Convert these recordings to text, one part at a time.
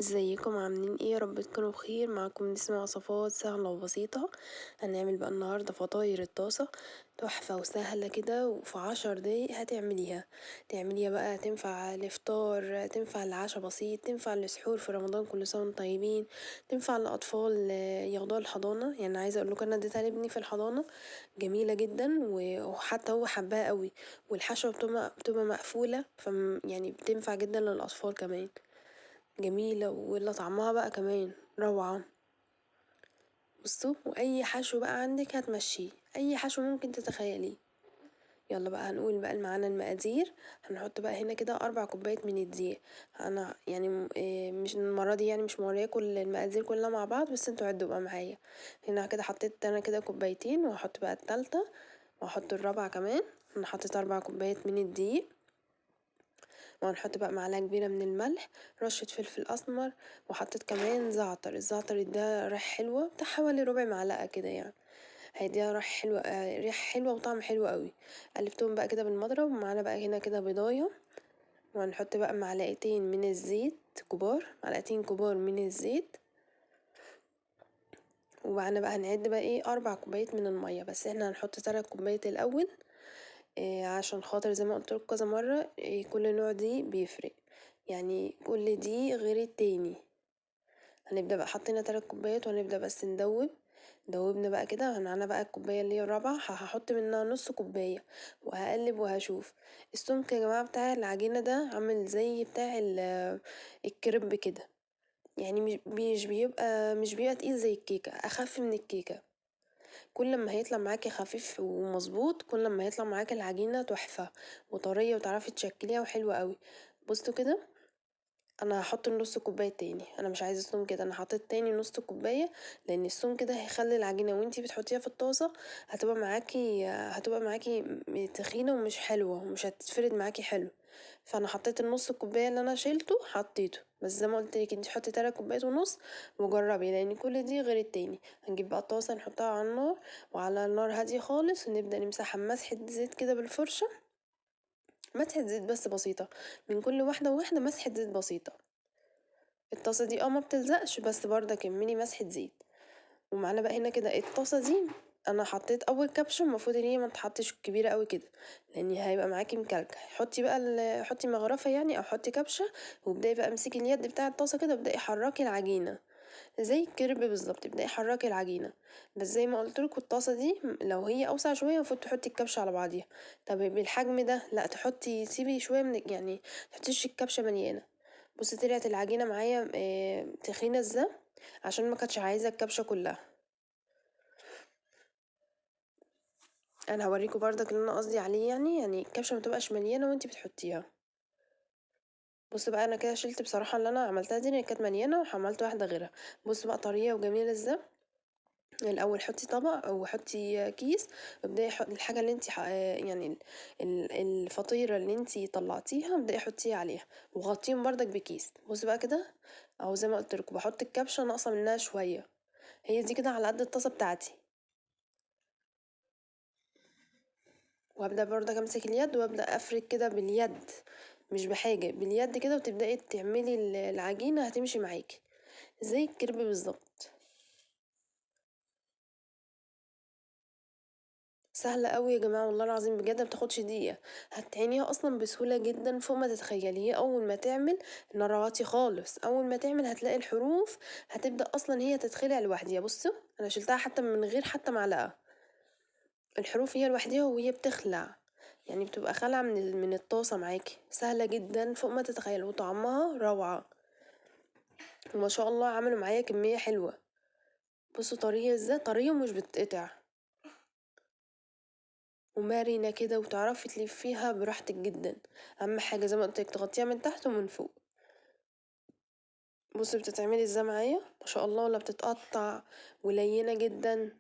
ازيكم عاملين ايه؟ يا رب تكونوا بخير. معاكم نسمة وصفات سهلة وبسيطة. هنعمل بقى النهاردة فطاير الطاسة، تحفة وسهلة كده، وفي 10 دقايق تعمليها بقى. تنفع لفطار، تنفع لعشا بسيط، تنفع لسحور في رمضان، كل سنة وانتم طيبين. تنفع لأطفال ياخدوها الحضانة. يعني عايزة اقول لكم انا اديتها لابني في الحضانة، جميلة جدا وحتى هو حباها قوي. والحشوة بتبقى مقفولة، يعني بتنفع جدا للأطفال كمان، جميلة. ولا طعمها بقى كمان روعة. بصوا، واي حشو بقى عندك هتمشيه، اي حشو ممكن تتخيليه. يلا بقى هنقول بقى معانا المقادير. هنحط بقى هنا كده 4 كوبايات من الدقيق. انا يعني مش المرة دي، يعني مش مورياكم المقادير كلها مع بعض، بس انتوا عدوا بقى معايا. هنا كده حطيت انا كده كوبايتين، وهحط بقى التالتة، وهحط الرابعة كمان. انا حطيت 4 كوبايات من الدقيق. وهنحط بقى معلقة كبيرة من الملح، رشة فلفل أسمر، وحطيت كمان زعتر. الزعتر ده ريحة حلوة، بتاع حوالي ربع معلقة كده يعني، هيديها ريحة حلوة، ريحة حلوة وطعم حلو قوي. قلبتهم بقى كده بالمضرب، ومعانا بقى هنا كده بيضاية. وهنحط بقى معلقتين من الزيت كبار، معلقتين كبار من الزيت. ومعانا بقى هنعد بقى ايه 4 كوبايات من المية، بس احنا هنحط 3 كوبايات الأول. عشان خاطر زي ما قلت لكم كذا مرة، كل نوع دي بيفرق، يعني كل دي غير التاني. هنبدأ بقى حطينا 3 كوبايات، وهنبدأ بس دوبنا بقى كده. معانا بقى الكوباية اللي هي الرابعة، هحط منها نص كوباية، وهقلب وهشوف. السمك يا جماعة بتاع العجينة ده عامل زي بتاع الكريب كده، يعني مش بيبقى تقيل زي الكيكة، أخف من الكيكة. كل ما هيطلع معاكي خفيف ومظبوط، كل ما هيطلع معاكي العجينة تحفة وطرية، وتعرفي تشكليها وحلوة قوي. بصوا كده، انا هحط النص كوبايه تاني. انا مش عايزه السمك كده، انا حطيت تاني نص كوبايه، لان السمك كده هيخلي العجينه وانتي بتحطيها في الطاسه هتبقى معاكي تخينه ومش حلوه، ومش هتتفرد معاكي حلو. فانا حطيت النص كوبايه اللي انا شيلته حطيته، بس زي ما قلت لك انتي حطي 3 كوبايات ونص، وجربي، لان كل دي غير التاني. هنجيب بقى الطاسه نحطها على النار، وعلى النار هاديه خالص، ونبدا نمسحها بمسحه زيت كده بالفرشه. مسحه زيت بس بسيطه، من كل واحده وواحده مسحه زيت بسيطه. الطاسة دي ما بتلزقش، بس برضه كملي مسحة زيت. ومعانا بقى هنا كده الطاسة دي، انا حطيت اول كبشة، المفروض ان هي ما تحطش كبيرة قوي كده، لان هيبقى معاكي مكلكع. حطي بقى حطي مغرفة يعني، او حطي كبشة، وابدأي بقى امسكي اليد بتاع الطاسة كده، وابدأي حركي العجينة زي الكرب بالظبط. ابدأي حركي العجينة، بس زي ما قلت لكم الطاسة دي لو هي اوسع شوية المفروض تحطي الكبشة على بعضيها. طب بالحجم ده لا، سيبي شوية من، يعني متحطيش الكبشة مليانة. بصي طلعت العجينة معايا تخينة ازاي، عشان ما كنتش عايزة الكبشة كلها. انا هوريكم برضك اللي انا قصدي عليه، يعني الكبشة ما تبقاش مليانة وانتي بتحطيها. بص بقى، انا كده شلت بصراحة اللي انا عملتها دي، اللي كانت مليانة، وعملت واحدة غيرها. بص بقى طرية وجميلة ازاي. الاول حطي طبق او حطي كيس، وابداي الحاجة اللي انتي يعني الفطيرة اللي انتي طلعتيها، ابداي حطيها عليها، وغطيهم برضك بكيس. بص بقى كده، او زي ما قلت لكم بحط الكبشة ناقصة منها شوية، هي دي كده على قد الطاسة بتاعتي. وهبدأ برضه امسك اليد، وابدأ افرك كده باليد، مش بحاجة، باليد كده، وتبدأي تعملي العجينة هتمشي معاكي زي الكريب بالظبط. سهلة قوي يا جماعة، والله العظيم بجد مبتاخدش دقيقة. هتعينيها اصلا بسهولة جدا فوق ما تتخيلي. هي اول ما تعمل نار واطية خالص، اول ما تعمل هتلاقي الحروف هتبدأ اصلا هي تتخلع لوحديها. بصوا انا شلتها حتى من غير حتى معلقة، الحروف هي لوحديها وهي بتخلع، يعني بتبقى خالعة من الطاسة معاكي. سهلة جدا فوق ما تتخيل، وطعمها روعة. وما شاء الله عملوا معايا كمية حلوة. بصوا طرية ازاي، طرية ومش بتقطع، ومرنة كده، وتعرفي تلفيها براحتك جدا. اهم حاجة زي ما قلتلك تغطيها من تحت ومن فوق. بصي بتتعملي ازاي معايا، ما شاء الله، ولا بتتقطع، ولينة جدا،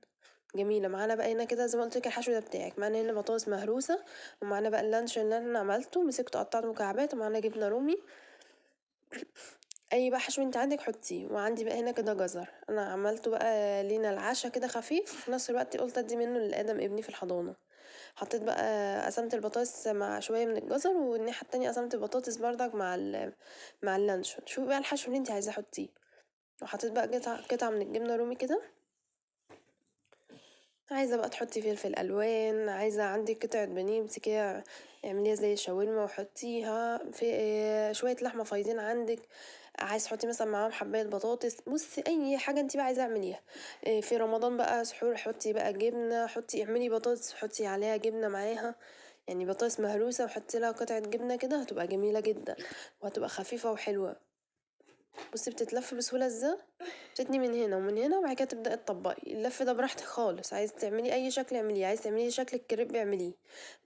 جميلة. معانا بقى هنا كده زي ما قلتلك الحشو ده بتاعك. معانا هنا بطاطس مهروسة، ومعانا بقى اللانشون اللي انا عملته، مسكته قطعته مكعبات، ومعانا جبنة رومي. اي بقى حشو انت عندك حطيه. وعندي بقى هنا كده جزر، انا عملته بقى لينا العشاء كده خفيف، وفي نفس الوقت قلت ادي منه لادم ابني في الحضانة. حطيت بقى قسمت البطاطس مع شوية من الجزر، والناحية التانية قسمت البطاطس بردك مع اللانشون. شوفي بقى الحشو اللي انت عايزاه حطيه. وحطيت بقى قطعة من الجبنة رومي كده. عايزة بقى تحطي فلفل ألوان، عايزة عندك قطعة بانيه امسكيها اعمليها زي الشاورما وحطيها في شوية لحمة فايضين عندك. عايز تحطي مثلا معاهم حباية بطاطس، بصي أي حاجة انتي بقى عايزة اعمليها. في رمضان بقى سحور حطي بقى جبنة، حطي اعملي بطاطس حطي عليها جبنة معاها، يعني بطاطس مهروسة وحطي لها قطعة جبنة كده هتبقى جميلة جدا وهتبقى خفيفة وحلوة. بصي بتتلف بسهولة ازاي، بتتني من هنا ومن هنا وبعد كده تبدأي تطبقي اللف ده براحتك خالص. عايز تعملي اي شكل اعمليه، عايز تعملي شكل الكريب اعمليه،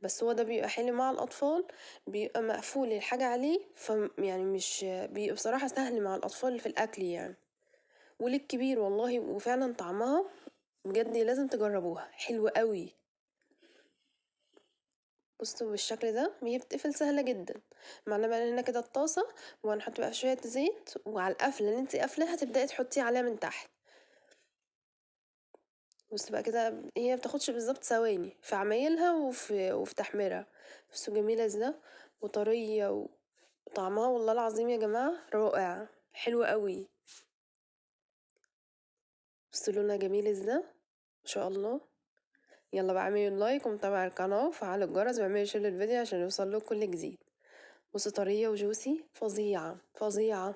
بس هو ده بيبقى حلو مع الاطفال، بيبقى مقفول الحاجة عليه يعني مش بيبقى بصراحة سهل مع الاطفال في الاكل يعني، وللكبير والله. وفعلا طعمها بجد لازم تجربوها حلوة قوي. بصوا بالشكل ده هي بتقفل سهلة جدا. معنا بقى هنا كده الطاسة، وهنحط بقى شوية زيت، وعلى القفلة اللي انتي قافلاها هتبدأي تحطيه عليها من تحت. بص بقى كده هي بتاخدش بالظبط ثواني في عمايلها وفي تحميرها. بصوا جميلة ازاي وطرية، وطعمها والله العظيم يا جماعة رائع حلو قوي. بصوا لونها جميل ازاي ما شاء الله. يلا بقى اعملوا لايك ومتابعة القناة وفعلوا الجرس واعملوا شير للفيديو عشان يوصلكوا كل جديد. بصوا طرية وجوسي فظيعة فظيعة.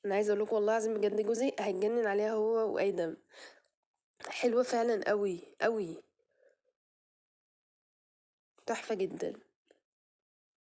انا عايزه اقول لكم والله العظيم بجد جوزي هيتجنن عليها هو وادم، حلوه فعلا قوي قوي، تحفه جدا.